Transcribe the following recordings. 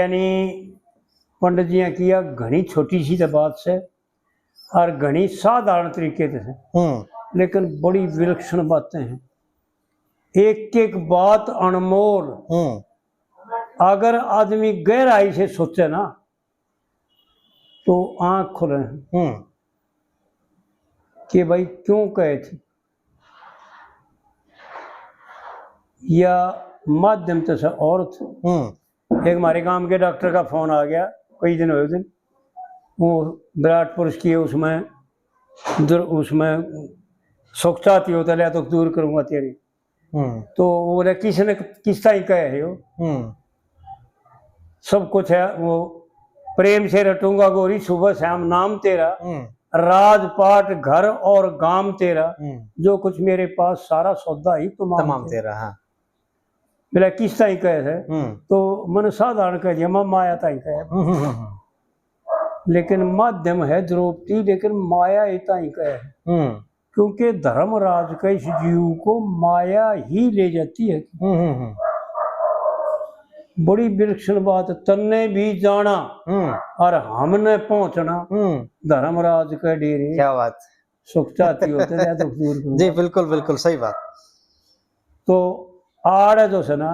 यानी पंडित जी ने किया घनी छोटी सी बात से और घनी साधारण तरीके से, लेकिन बड़ी विलक्षण बातें हैं। एक एक बात अनमोल। अगर आदमी गहराई से सोचे ना तो आंख खुले कि भाई क्यों कहे थे, या माध्यम से और एक हमारे गांव के डॉक्टर का फोन आ गया कई दिन हुए दिन, वो विराटपुर की उसमें सुख चाहती होता लिया तो दूर करूंगा तेरी। तो बोले किसने किस तरह कहे है वो, सब कुछ है वो, प्रेम से रटूंगा गोरी सुबह शाम नाम तेरा, राजपाट घर और गाम तेरा, जो कुछ मेरे पास सारा सौदा ही तमाम तेरा। हाँ बोला किस तरह कहे है, तो मैंने साधारण कह दिया मैं माया ताई कहे, लेकिन माध्यम है द्रौपदी, लेकिन माया इतना ही कहे, क्योंकि धर्मराज का इस जीव को माया ही ले जाती है। बड़ी विलक्षण बात, तन्ने भी जाना और हमने पहुंचना धर्मराज का डेरे। क्या बात, सुख चाहती होते हैं तो दूर जी बिल्कुल बिल्कुल सही बात। तो आड़ जो है ना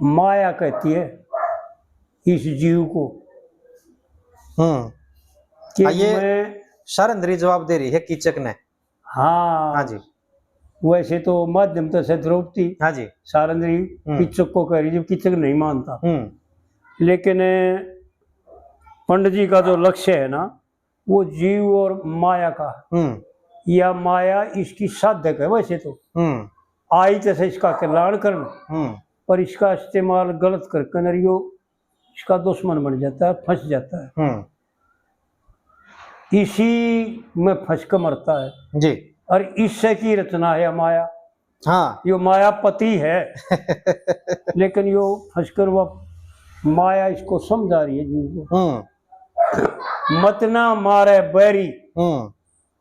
माया कहती है इस जीव को कि ये शारंद्री जवाब दे रही है कीचक ने। हाँ जी, वैसे तो माध्यम तो से द्रौपदी हाँ जी शारंद्री कीचक को कह रही, जब कीचक नहीं मानता। लेकिन पंडित जी का जो लक्ष्य है ना वो जीव और माया का, या माया इसकी साधक है। वैसे तो आई जैसे इसका कल्याण करना, पर इसका इस्तेमाल गलत करके नरियो इसका दुश्मन बन जाता है, फंस जाता है, इसी में फंस कर मरता है जी। और इससे की रचना है माया। हाँ यो मायापति है लेकिन यो फंसकर वह माया इसको समझा रही है जीव को। मत ना मारे बैरी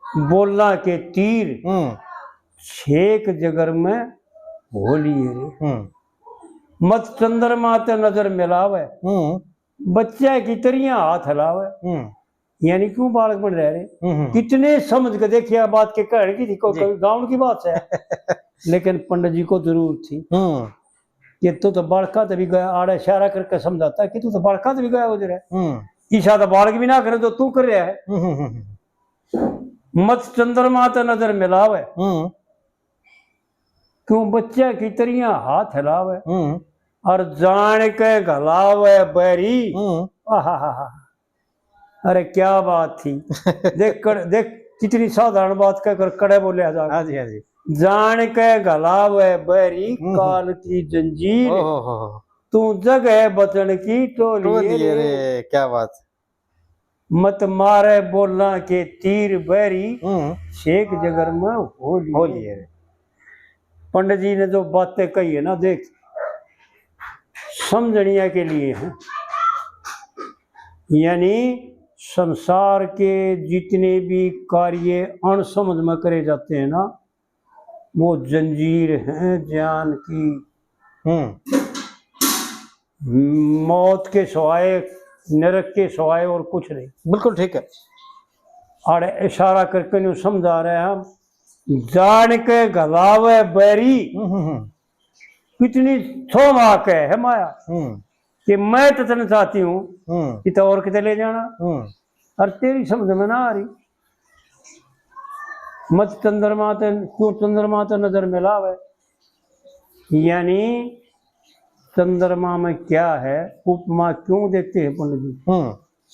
बोलना के तीर, छेक जगर में होली रे, मत चंद्रमा ते नजर मिलावे, बच्चा की तरिया हाथ हिलावे। यानी क्यों बालक बन रहे, कितने समझ के देखिए बात के कहने की थी, कोई गाँव की बात है लेकिन पंडित जी को जरूर थी कि तू तो बालका तभी गया, आड़ा इशारा करके समझाता कि तू तो बालका तभी गया उधर है, ईशा तो बालक भी ना करे तो तू कर रहा है। मत चंद्रमा ते नजर मिलावे, क्यों बच्चा की तरिया हाथ हिलावे, और जान के घलावे बैरी। अरे क्या बात थी देख कितनी साधारण बात कहकर कड़े बोले हजार। हाँ जी हाँ जी। जान के घलावे बैरी काल की जंजीर, तू जगह बचन की टोली रे। क्या बात। मत मारे बोलना के तीर बैरी, शेख जगर में होली रे। पंडित जी ने जो बातें कही है ना, देख समझनिया के लिए है, यानी संसार के जितने भी कार्य अणसमझ में करे जाते हैं ना वो जंजीर हैं ज्ञान की, मौत के सिवाय नरक के सिवाय और कुछ नहीं। बिल्कुल ठीक है। और इशारा करके न्यू समझा रहे हैं हम, जान के घलावे बैरी, कितनी थोमा के है माया कि मैं तो तेन चाहती हूँ कि तो और कितने ले जाना, और तेरी समझ में ना आ रही। मत चंद्रमा ते क्यों चंद्रमा ते नजर मिलावे, यानी चंद्रमा में क्या है उपमा क्यों देते हैं पंडित जी,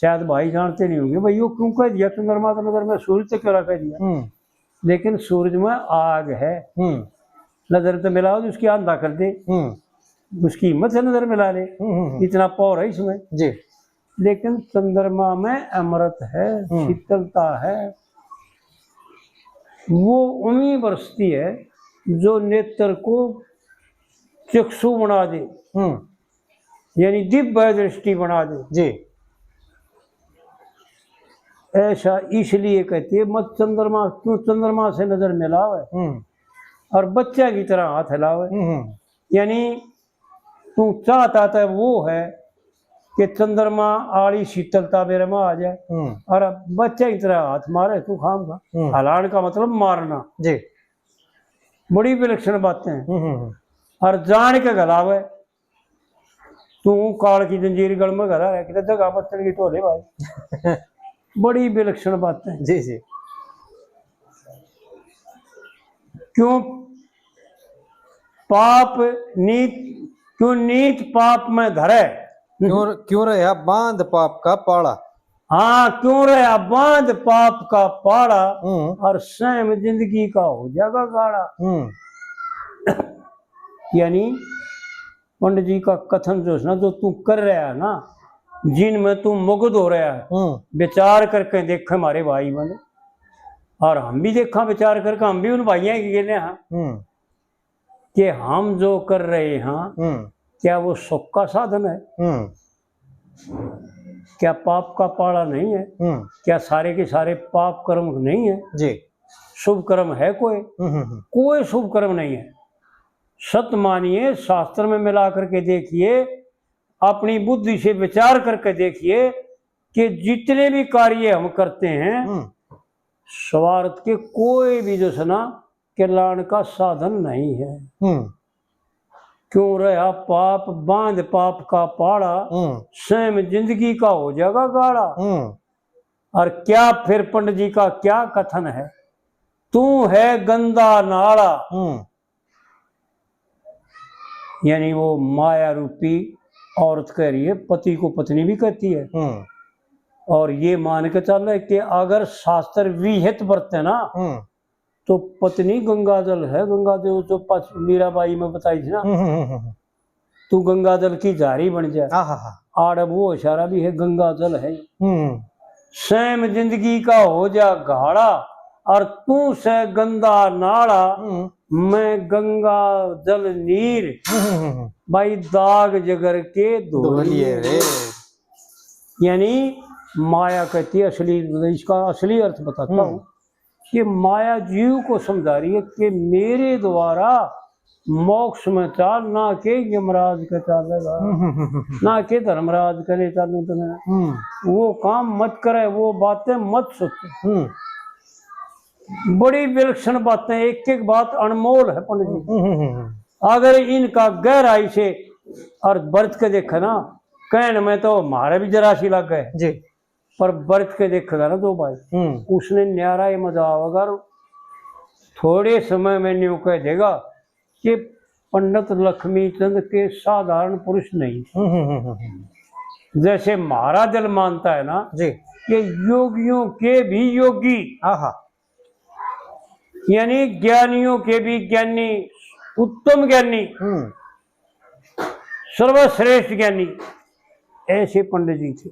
शायद भाई जानते नहीं होंगे भाई वो क्यों कह दिया चंद्रमा ते नजर में, सूरज से क्यों कह दिया, लेकिन सूरज में आग है, नजर तो मिलाओ उसकी अंधा कर दे, उसकी हिम्मत से नजर मिला ले, इतना पावर है इसमें जी। लेकिन चंद्रमा में अमृत है, शीतलता है, वो उम्मीद बरसती है जो नेत्र को चक्षु बना दे, यानी दिव्य दृष्टि बना दे जी। ऐसा इसलिए कहती है मत चंद्रमा क्यों चंद्रमा से नजर मिलावे और बच्चा की तरह हाथ हिलावे, यानी तू चाहता था वो है कि चंद्रमा आली शीतलता मेरे में आ जाए और बच्चे की तरह हाथ मारे तू खाम खा। हलान का मतलब मारना जी। बड़ी विलक्षण बातें हैं। और जान के गलावे तू काल की जंजीर गल में गला है कि जगह पत्थर की टोले भाई। बड़ी विलक्षण बातें हैं। जी जी। क्यों पाप नीत, क्यों नीत पाप में धरे, क्यों रहा बांध पाप का पाड़ा। हाँ क्यों रहा बांध पाप का पाड़ा और स्वयं जिंदगी का हो जाएगा गाड़ा। यानी पंडित जी का कथन जो है ना, जो तू कर रहा है ना, जिनमें तू मुग्ध हो रहा है, विचार करके देख हमारे भाई बने, और हम भी देखा विचार करके, हम भी उन भाइयों के गेले हैं कि हम जो कर रहे हैं क्या वो सुख का साधन है, क्या पाप का पाड़ा नहीं है, क्या सारे के सारे पाप कर्म नहीं है जी, शुभ कर्म है कोई, कोई शुभ कर्म नहीं है। सत्य मानिए, शास्त्र में मिला करके देखिए, अपनी बुद्धि से विचार करके देखिए कि जितने भी कार्य हम करते हैं स्वार्थ के कोई भी जो है ना कल्याण का साधन नहीं है। क्यों रहा पाप बांध पाप का पाड़ा, स्वयं जिंदगी का हो जाएगा गाड़ा। और क्या फिर पंडित जी का क्या कथन है, तू है गंदा नाड़ा, यानी वो माया रूपी औरत कह रही है, पति को पत्नी भी कहती है। और ये मान के चल रहे कि अगर शास्त्र विहित बरते ना तो पत्नी गंगा जल है, गंगा जल जो मीराबाई में बताई थी ना, तू गंगा जल की जारी बन जाए, आड़ वो इशारा भी है गंगा जल है। स्वयं जिंदगी का हो जा घाड़ा और तू से गंदा नाड़ा, मैं गंगा जल नीर भाई दाग जगर के धोलिए रे। यानी माया कहती है असली, इसका असली अर्थ बताता हूँ कि माया जीव को समझा रही है कि मेरे द्वारा मोक्ष में चाल, ना के यमराज का चालेगा, ना के धर्मराज करे चालू तुम्हें, वो काम मत करे, वो बातें मत सोचे। बड़ी विलक्षण बातें, एक एक बात अनमोल है पंडित जी। अगर इनका गहराई से और बरत के देखा ना, कहने में तो हमारे भी जरासी लग गए जी, पर बरत के देखेगा ना तो भाई उसने न्यारा ये मजा अगर थोड़े समय में न्यू कह देगा कि पंडित लक्ष्मी चंद के साधारण पुरुष नहीं। जैसे महाराज जल मानता है ना जी कि योगियों के भी योगी, यानी ज्ञानियों के भी ज्ञानी, उत्तम ज्ञानी, सर्वश्रेष्ठ ज्ञानी, ऐसे पंडित जी थे।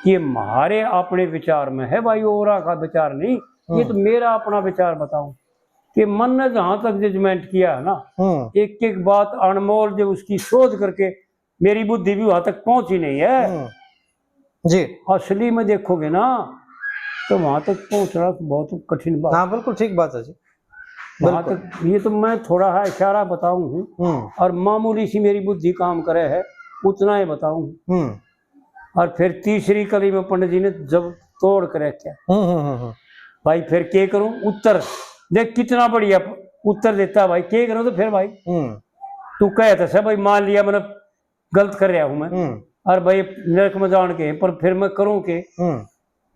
ये हमारे अपने विचार में है भाई, ओरा का विचार नहीं, ये तो मेरा अपना विचार बताऊं कि मन ने जहां तक जजमेंट किया है ना, एक एक बात अनमोल, जो उसकी शोध करके मेरी बुद्धि भी वहां तक पहुंची नहीं है जी। असली में देखोगे ना तो वहां तक पहुंचना बहुत कठिन बात। हाँ बिल्कुल ठीक बात है जी। वहां तक ये तो मैं थोड़ा है इशारा बताऊं और मामूली सी मेरी बुद्धि काम करे है उतना ही बताऊं। और फिर तीसरी कली में पंडित जी ने जब तोड़ कर रखा, भाई फिर क्या करूं, उत्तर देख कितना बढ़िया उत्तर देता भाई, क्या करूं तो फिर भाई तू कहता है भाई मान लिया मैंने गलत कर रहा हूं मैं, और भाई नरक में जान के, पर फिर मैं करूं के,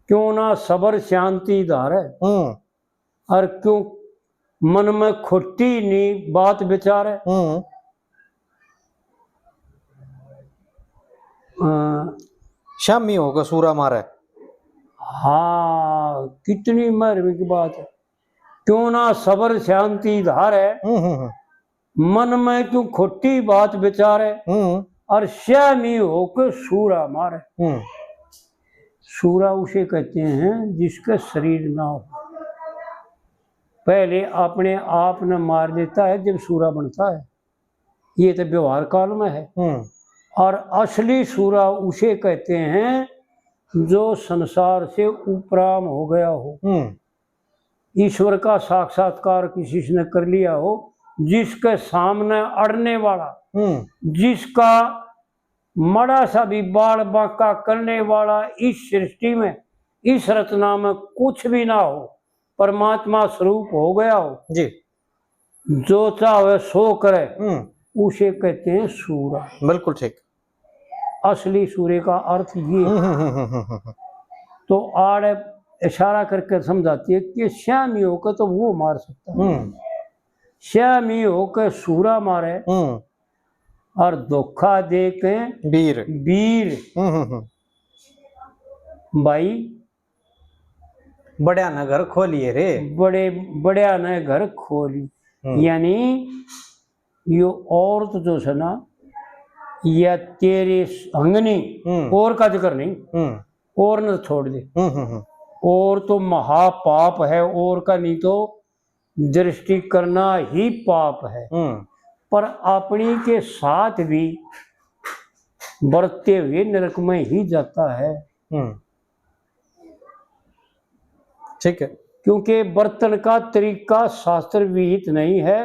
क्यों ना सबर शांति धार है, और क्यों मन में खोटी नहीं बात विचार है। शामी होगा सूरा मारे, हाँ कितनी महरमी की बात है। क्यों ना सबर शांति धार है, मन में क्यों खोटी बात विचार है, और श्यामी होकर सूरा मारे। सूरा उसे कहते हैं जिसका शरीर ना हो, पहले अपने आप ने मार देता है जब सूरा बनता है, ये तो व्यवहार काल में है। और असली सूरा उसे कहते हैं जो संसार से उपराम हो गया हो, ईश्वर का साक्षात्कार किसी ने कर लिया हो, जिसके सामने अड़ने वाला, जिसका मड़ा सा भी बाल बांका करने वाला इस सृष्टि में, इस रचना में कुछ भी ना हो, परमात्मा स्वरूप हो गया हो जी। जो चाहे सो करे, उसे कहते हैं सूरा। बिल्कुल ठीक। असली सूर्य का अर्थ ये। तो आड़ इशारा करके समझाती है कि श्यामी होकर तो वो मार सकता है, श्यामी होकर सूरा मारे और धोखा दे के वीर वीर। भाई बड़ा नगर खोलिए रे, बड़े बड़ा ने घर खोली। यानी यो औरत जो है ना, या तेरे अंगनी और का जिक्र नहीं, और न छोड़ दे, और तो महापाप है, और का नहीं तो दृष्टि करना ही पाप है। पर अपनी के साथ भी बढ़ते हुए नरक में ही जाता है। ठीक है। क्योंकि बर्तन का तरीका शास्त्र विहित नहीं है,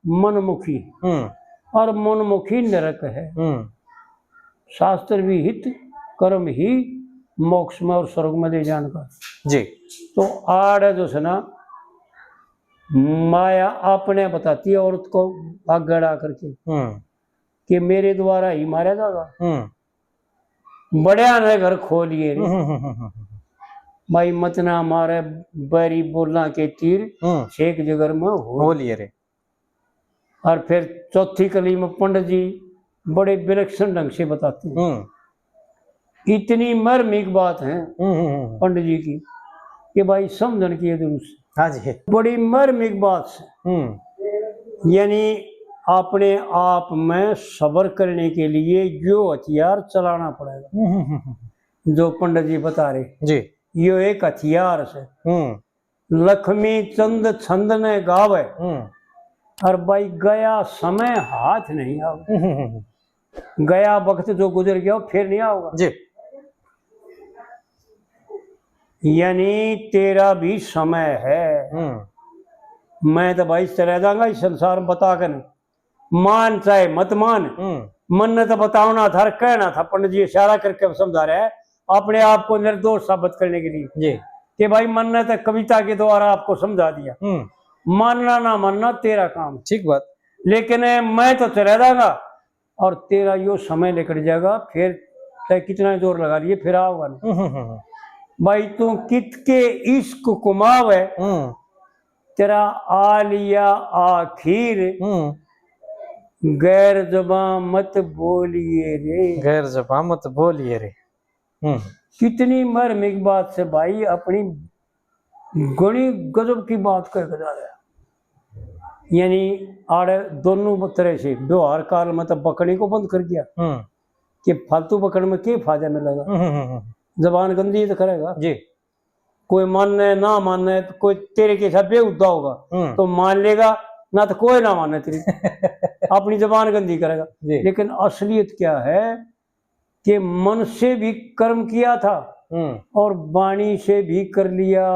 मनमुखी, और मनमुखी नरक है। शास्त्र विहित कर्म ही मोक्ष में और स्वर्ग में ले जाने का जी। तो आड़ जो है ना, माया अपने बताती है औरत को आगड़ा करके कि मेरे द्वारा ही मारा जाएगा, बड़े ने घर खोलिए भाई मत ना मारे बैरी बोलना के तीर छेक जगर में होलिए रे। और फिर चौथी कली में पंडित जी बड़े विलक्षण ढंग से बताते हैं। इतनी मर्मिक बात है पंडित जी की कि भाई समझन की जरूरत। हाँ जी। बड़ी मर्मिक बात है। यानी अपने आप में सब्र करने के लिए जो हथियार चलाना पड़ेगा, जो पंडित जी बता रहे जी, यो एक हथियार से। लक्ष्मी चंद छंद ने गावे, और भाई गया समय हाथ नहीं आवे, गया वक्त जो गुजर गया फिर नहीं आओगा जी। यानी तेरा भी समय है। मैं तो भाई चला जाऊंगा इस संसार में बता कर, मान चाहे मत मान, मन ने तो बताना था, कहना था। पंडित जी इशारा करके समझा रहे हैं अपने आप को निर्दोष साबित करने के लिए जी, कि भाई मन ने तो कविता के द्वारा आपको समझा दिया, मानना ना मानना तेरा काम। ठीक बात। लेकिन मैं तो चला जाऊंगा और तेरा यो समय लेकर जाएगा, फिर चाहे कितना जोर लगा लिए फिर आओगा नहीं। भाई तू कितके इश्क कुमावे, तेरा आलिया आखिर, गैर जबां मत बोलिए रे, गैर जबां मत बोलिए रे। कितनी मर्मिक बात से भाई अपनी गणी गजब की बात कह जा रहा है। यानी आड़े दोनों तरह से व्यवहार काल में तो बकने को बंद कर दिया कि फालतू बकड़ में क्या फायदा मिलेगा, जबान गंदी तो करेगा जी। कोई मानने ना मानने, तो कोई तेरे के साथ बेहुदा होगा तो मान लेगा, ना तो कोई ना माने तेरी अपनी जबान गंदी करेगा। लेकिन असलियत क्या है कि मन से भी कर्म किया था और वाणी से भी कर लिया,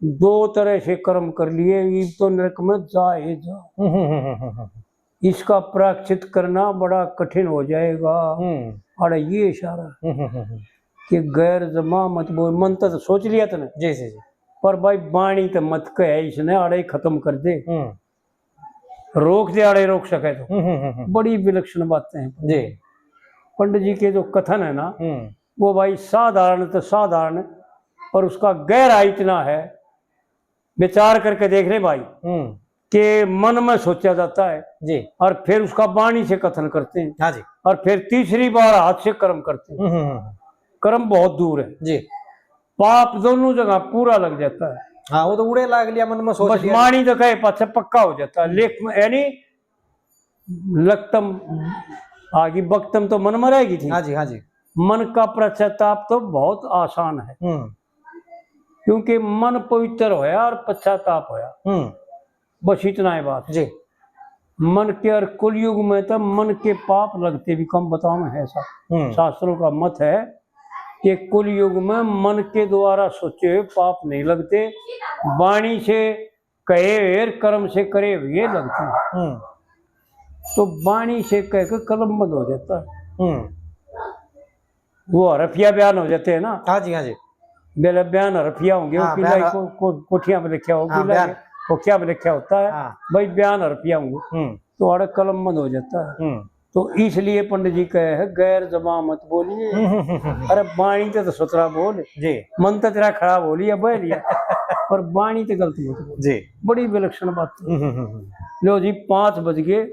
दो तरह से कर्म कर लिए, ये तो नरक में जाए जा। इसका प्रायश्चित करना बड़ा कठिन हो जाएगा। और ये इशारा कि गैर जमा मत बोल, मन तो सोच लिया तूने जी जी जी, पर भाई वाणी तो मत कहे, इसने आड़े खत्म कर दे, रोक दे, आड़े रोक सके तो। बड़ी विलक्षण बातें हैं जी। पंडित जी के जो कथन है ना, वो भाई साधारण तो साधारण, पर उसका गहरा इतना है, विचार करके देख रहे भाई कि मन में सोचा जाता है जी, और फिर उसका वाणी से कथन करते हैं। हाँ जी। और फिर तीसरी बार हाथ से कर्म करते हैं। कर्म बहुत दूर है जी, पाप दोनों जगह पूरा लग जाता है। हाँ, वो तो उड़े लाग लिया मन में सोच बस लिया। वाणी तो कहे पाछे पक्का हो जाता है, लेख यानी लगतम आगे बक्तम तो मन में रहेगी थी। हाँ जी, हाँ जी। मन का पश्चाताप तो बहुत आसान है, क्योंकि मन पवित्र होया और पश्चाताप होया, बस इतना है बात जी। मन के और कुलयुग में तो मन के पाप लगते भी कम, बताओ है ऐसा शास्त्रों का मत है कि कुलयुग में मन के द्वारा सोचे हुए पाप नहीं लगते, वाणी से कहे हुए कर्म से करे हुए लगते हैं। तो वाणी से कहकर कलम बंद हो जाता है। वो हरफिया बयान हो जाते हैं ना, हाँ जी, हाँ जी। बेले बयान हरफिया होंगे, हाँ, किला बयान- कोठिया में लिखा हाँ, होगा, बयान। कोठिया में लिखा होता है हाँ। भाई बयान हरफिया होंगे, तो अड़क कलम बंद हो जाता है। तो इसलिए पंडित जी कहे है गैर जमा मत बोलिए। अरे बाणी तो सतरा बोल जी मन तो तेरा खराब हो लिया बह लिया, पर बाणी तो गलत मत बोल। जी। बड़ी विलक्षण बात है। लो जी 5 बज गए,